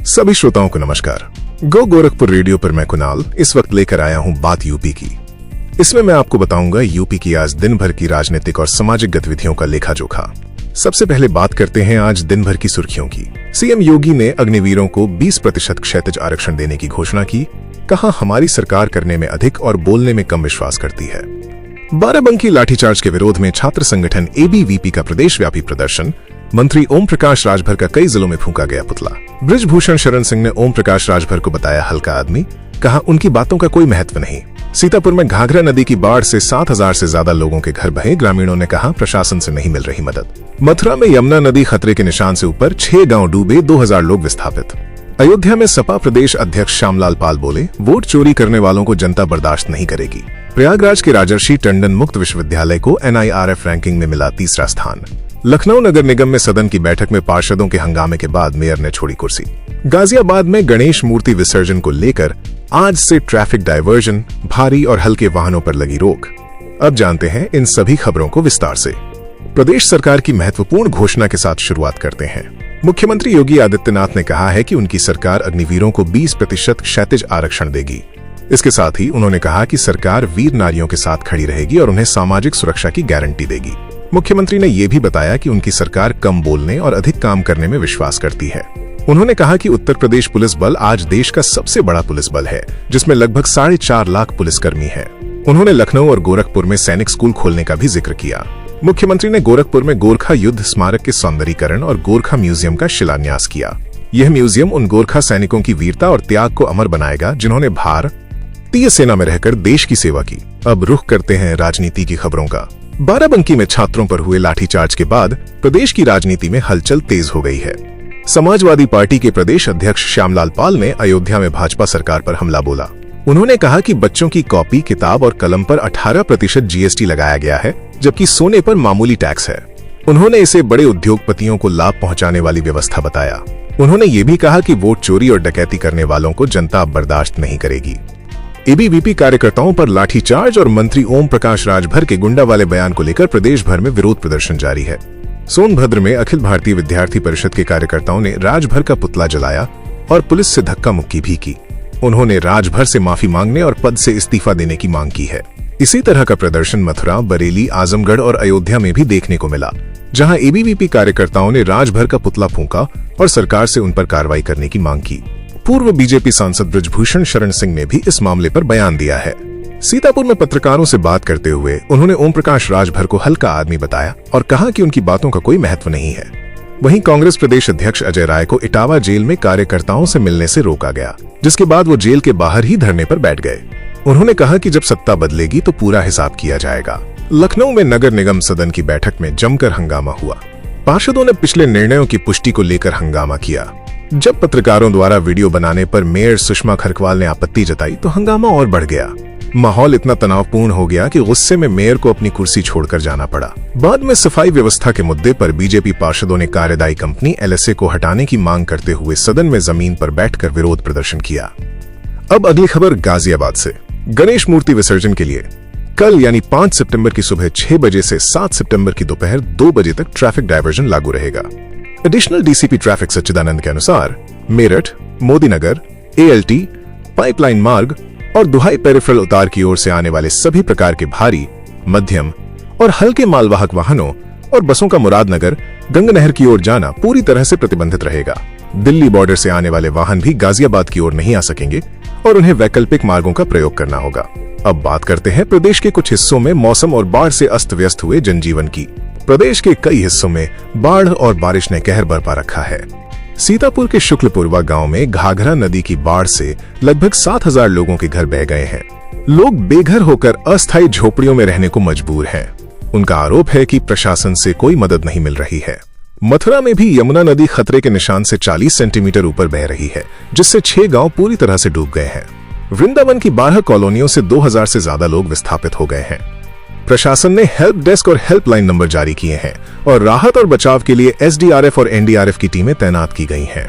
सभी श्रोताओं को नमस्कार। गो गोरखपुर रेडियो पर मैं कुणाल इस वक्त लेकर आया हूं बात यूपी की। इसमें मैं आपको बताऊंगा यूपी की आज दिन भर की राजनीतिक और सामाजिक गतिविधियों का लेखा जोखा। सबसे पहले बात करते हैं आज दिन भर की सुर्खियों की। सीएम योगी ने अग्निवीरों को 20% क्षैतिज आरक्षण देने की घोषणा की। कहा हमारी सरकार करने में अधिक और बोलने में कम विश्वास करती है। बाराबंकी लाठीचार्ज के विरोध में छात्र संगठन एबीवीपी का प्रदेशव्यापी प्रदर्शन। मंत्री ओम प्रकाश राजभर का कई जिलों में फूंका गया पुतला। बृजभूषण शरण सिंह ने ओम प्रकाश राजभर को बताया हल्का आदमी। कहा उनकी बातों का कोई महत्व नहीं। सीतापुर में घाघरा नदी की बाढ़ से 7,000 से ज्यादा लोगों के घर बहे। ग्रामीणों ने कहा प्रशासन से नहीं मिल रही मदद। मथुरा में यमुना नदी खतरे के निशान से ऊपर, 6 गांव डूबे, 2,000 लोग विस्थापित। अयोध्या में सपा प्रदेश अध्यक्ष श्यामलाल पाल बोले वोट चोरी करने वालों को जनता बर्दाश्त नहीं करेगी। प्रयागराज के राजर्षि टंडन मुक्त विश्वविद्यालय को NIRF रैंकिंग में मिला 3रा स्थान। लखनऊ नगर निगम में सदन की बैठक में पार्षदों के हंगामे के बाद मेयर ने छोड़ी कुर्सी। गाजियाबाद में गणेश मूर्ति विसर्जन को लेकर आज से ट्रैफिक डायवर्जन, भारी और हल्के वाहनों पर लगी रोक। अब जानते हैं इन सभी खबरों को विस्तार से। प्रदेश सरकार की महत्वपूर्ण घोषणा के साथ शुरुआत करते हैं। मुख्यमंत्री योगी आदित्यनाथ ने कहा है कि उनकी सरकार अग्निवीरों को 20% क्षैतिज आरक्षण देगी। इसके साथ ही उन्होंने कहा कि सरकार वीर नारियों के साथ खड़ी रहेगी और उन्हें सामाजिक सुरक्षा की गारंटी देगी। मुख्यमंत्री ने यह भी बताया कि उनकी सरकार कम बोलने और अधिक काम करने में विश्वास करती है। उन्होंने कहा कि उत्तर प्रदेश पुलिस बल आज देश का सबसे बड़ा पुलिस बल है, जिसमें लगभग 4.5 लाख पुलिसकर्मी हैं। उन्होंने लखनऊ और गोरखपुर में सैनिक स्कूल खोलने का भी जिक्र किया। मुख्यमंत्री ने गोरखपुर में गोरखा युद्ध स्मारक के सौंदर्यीकरण और गोरखा म्यूजियम का शिलान्यास किया। यह म्यूजियम उन गोरखा सैनिकों की वीरता और त्याग को अमर बनाएगा जिन्होंने भारतीय सेना में रहकर देश की सेवा की। अब रुख करते हैं राजनीति की खबरों का। बाराबंकी में छात्रों पर हुए लाठीचार्ज के बाद प्रदेश की राजनीति में हलचल तेज हो गई है। समाजवादी पार्टी के प्रदेश अध्यक्ष श्यामलाल पाल ने अयोध्या में भाजपा सरकार पर हमला बोला। उन्होंने कहा कि बच्चों की कॉपी, किताब और कलम पर 18% GST लगाया गया है, जबकि सोने पर मामूली टैक्स है। उन्होंने इसे बड़े उद्योगपतियों को लाभ पहुंचाने वाली व्यवस्था बताया। उन्होंने ये भी कहा कि वोट चोरी और डकैती करने वालों को जनता अब बर्दाश्त नहीं करेगी। एबीवीपी कार्यकर्ताओं पर लाठीचार्ज और मंत्री ओम प्रकाश राजभर के गुंडा वाले बयान को लेकर प्रदेश भर में विरोध प्रदर्शन जारी है। सोनभद्र में अखिल भारतीय विद्यार्थी परिषद के कार्यकर्ताओं ने राजभर का पुतला जलाया और पुलिस से धक्का मुक्की भी की। उन्होंने राजभर से माफी मांगने और पद से इस्तीफा देने की मांग की है। इसी तरह का प्रदर्शन मथुरा, बरेली, आजमगढ़ और अयोध्या में भी देखने को मिला, जहां एबीवीपी कार्यकर्ताओं ने राजभर का पुतला फूंका और सरकार से उन पर कार्रवाई करने की मांग की। पूर्व बीजेपी सांसद बृजभूषण शरण सिंह ने भी इस मामले पर बयान दिया है। सीतापुर में पत्रकारों से बात करते हुए उन्होंने ओम प्रकाश राजभर को हल्का आदमी बताया और कहा कि उनकी बातों का कोई महत्व नहीं है। वहीं कांग्रेस प्रदेश अध्यक्ष अजय राय को इटावा जेल में कार्यकर्ताओं से मिलने से रोका गया, जिसके बाद वो जेल के बाहर ही धरने पर बैठ गए। उन्होंने कहा कि जब सत्ता बदलेगी तो पूरा हिसाब किया जाएगा। लखनऊ में नगर निगम सदन की बैठक में जमकर हंगामा हुआ। पार्षदों ने पिछले निर्णयों की पुष्टि को लेकर हंगामा किया। जब पत्रकारों द्वारा वीडियो बनाने पर मेयर सुषमा खरकवाल ने आपत्ति जताई तो हंगामा और बढ़ गया। माहौल इतना तनावपूर्ण हो गया कि गुस्से में मेयर को अपनी कुर्सी छोड़कर जाना पड़ा। बाद में सफाई व्यवस्था के मुद्दे पर बीजेपी पार्षदों ने कार्यदायी कंपनी LSA को हटाने की मांग करते हुए सदन में जमीन पर बैठकर विरोध प्रदर्शन किया। अब अगली खबर गाजियाबाद से। गणेश मूर्ति विसर्जन के लिए कल यानी 5 सितंबर की सुबह 6 बजे से 7 सितंबर की दोपहर 2 बजे तक ट्रैफिक डायवर्जन लागू रहेगा। एडिशनल डीसीपी ट्रैफिक सच्चिदानंद के अनुसार मेरठ, मोदीनगर, ALT, पाइपलाइन मार्ग और दुहाई पेरिफेरल उतार की ओर से आने वाले सभी प्रकार के भारी, मध्यम और हल्के मालवाहक वाहनों और बसों का मुरादनगर, गंगनहर की ओर जाना पूरी तरह से प्रतिबंधित रहेगा। दिल्ली बॉर्डर से आने वाले वाहन भी गाजियाबाद की ओर नहीं आ सकेंगे और उन्हें वैकल्पिक मार्गों का प्रयोग करना होगा। अब बात करते हैं प्रदेश के कुछ हिस्सों में मौसम और बाढ़ से अस्त व्यस्त हुए जनजीवन की। प्रदेश के कई हिस्सों में बाढ़ और बारिश ने कहर बरपा रखा है। सीतापुर के शुक्लपुरवा गांव में घाघरा नदी की बाढ़ से लगभग 7,000 लोगों के घर बह गए हैं। लोग बेघर होकर अस्थायी झोपड़ियों में रहने को मजबूर हैं। उनका आरोप है कि प्रशासन से कोई मदद नहीं मिल रही है। मथुरा में भी यमुना नदी खतरे के निशान से 40 सेंटीमीटर ऊपर बह रही है, जिससे 6 गांव पूरी तरह से डूब गए हैं। वृंदावन की 12 कॉलोनियों से 2,000 से ज्यादा लोग विस्थापित हो गए हैं। प्रशासन ने हेल्प डेस्क और हेल्पलाइन नंबर जारी किए हैं और राहत और बचाव के लिए SDRF और NDRF की टीमें तैनात की गई हैं।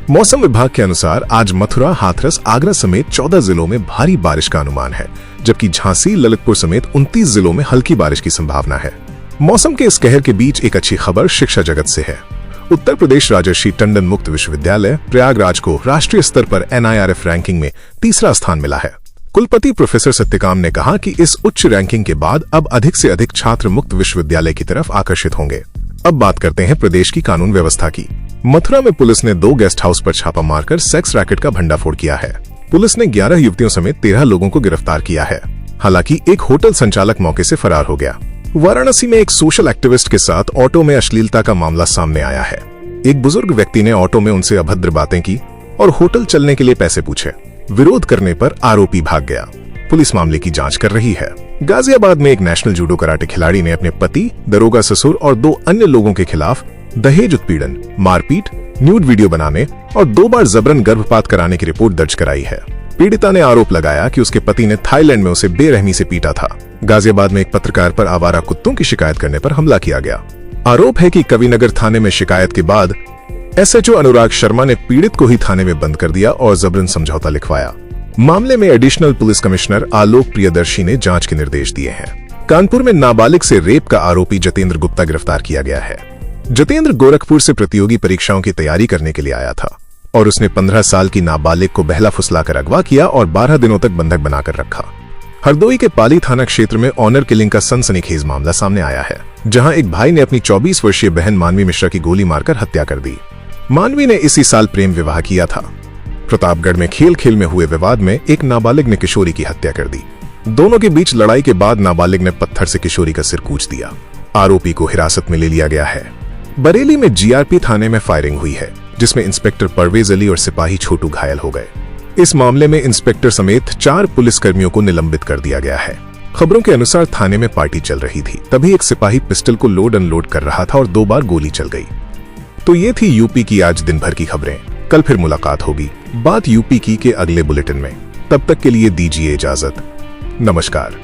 मौसम विभाग के अनुसार आज मथुरा, हाथरस, आगरा समेत 14 जिलों में भारी बारिश का अनुमान है, जबकि झांसी, ललितपुर समेत 29 जिलों में हल्की बारिश की संभावना है। मौसम के इस कहर के बीच एक अच्छी खबर शिक्षा जगत से है। उत्तर प्रदेश राजर्षि टंडन मुक्त विश्वविद्यालय प्रयागराज को राष्ट्रीय स्तर पर NIRF रैंकिंग में तीसरा स्थान मिला है। कुलपति प्रोफेसर सत्यकाम ने कहा कि इस उच्च रैंकिंग के बाद अब अधिक से अधिक छात्र मुक्त विश्वविद्यालय की तरफ आकर्षित होंगे। अब बात करते हैं प्रदेश की कानून व्यवस्था की। मथुरा में पुलिस ने 2 गेस्ट हाउस पर छापा मारकर सेक्स रैकेट का भंडाफोड़ किया है। पुलिस ने 11 युवतियों समेत 13 लोगों को गिरफ्तार किया है। हालांकि एक होटल संचालक मौके से फरार हो गया। वाराणसी में एक सोशल एक्टिविस्ट के साथ ऑटो में अश्लीलता का मामला सामने आया है। एक बुजुर्ग व्यक्ति ने ऑटो में उनसे अभद्र बातें की और होटल चलने के लिए पैसे पूछे। विरोध करने पर आरोपी भाग गया। पुलिस मामले की जांच कर रही है। गाजियाबाद में एक नेशनल जूडो कराटे खिलाड़ी ने अपने पति, दरोगा ससुर और 2 अन्य लोगों के खिलाफ दहेज उत्पीड़न, मारपीट, न्यूड वीडियो बनाने और 2 बार जबरन गर्भपात कराने की रिपोर्ट दर्ज कराई है। पीड़िता ने आरोप लगाया कि उसके पति ने थाईलैंड में उसे बेरहमी से पीटा था। गाजियाबाद में एक पत्रकार पर आवारा कुत्तों की शिकायत करने पर हमला किया गया। आरोप है कि कविनगर थाने में शिकायत के बाद SHO अनुराग शर्मा ने पीड़ित को ही थाने में बंद कर दिया और जबरन समझौता लिखवाया। मामले में एडिशनल पुलिस कमिश्नर आलोक प्रियदर्शी ने जांच के निर्देश दिए हैं। कानपुर में नाबालिग से रेप का आरोपी जतेंद्र गुप्ता गिरफ्तार किया गया है। जतेंद्र गोरखपुर से प्रतियोगी परीक्षाओं की तैयारी करने के लिए आया था और उसने 15 साल की नाबालिग को बहला फुसलाकर अगवा किया और 12 दिनों तक बंधक बनाकर रखा। हरदोई के पाली थाना क्षेत्र में ऑनर किलिंग का सनसनीखेज मामला सामने आया है, जहां एक भाई ने अपनी 24 वर्षीय बहन मानवी मिश्रा की गोली मारकर हत्या कर दी। मानवी ने इसी साल प्रेम विवाह किया था। प्रतापगढ़ में खेल में हुए विवाद में एक नाबालिग ने किशोरी की हत्या कर दी। दोनों के बीच लड़ाई के बाद नाबालिग ने पत्थर से किशोरी का सिर कूच दिया। आरोपी को हिरासत में ले लिया गया है। बरेली में GRP थाने में फायरिंग हुई है, जिसमें इंस्पेक्टर परवेज अली और सिपाही छोटू घायल हो गए। इस मामले में इंस्पेक्टर समेत 4 पुलिसकर्मियों को निलंबित कर दिया गया है। खबरों के अनुसार थाने में पार्टी चल रही थी, तभी एक सिपाही पिस्टल को लोड अनलोड कर रहा था और 2 बार गोली चल गई। तो ये थी यूपी की आज दिन भर की खबरें। कल फिर मुलाकात होगी बात यूपी की के अगले बुलेटिन में। तब तक के लिए दीजिए इजाजत। नमस्कार।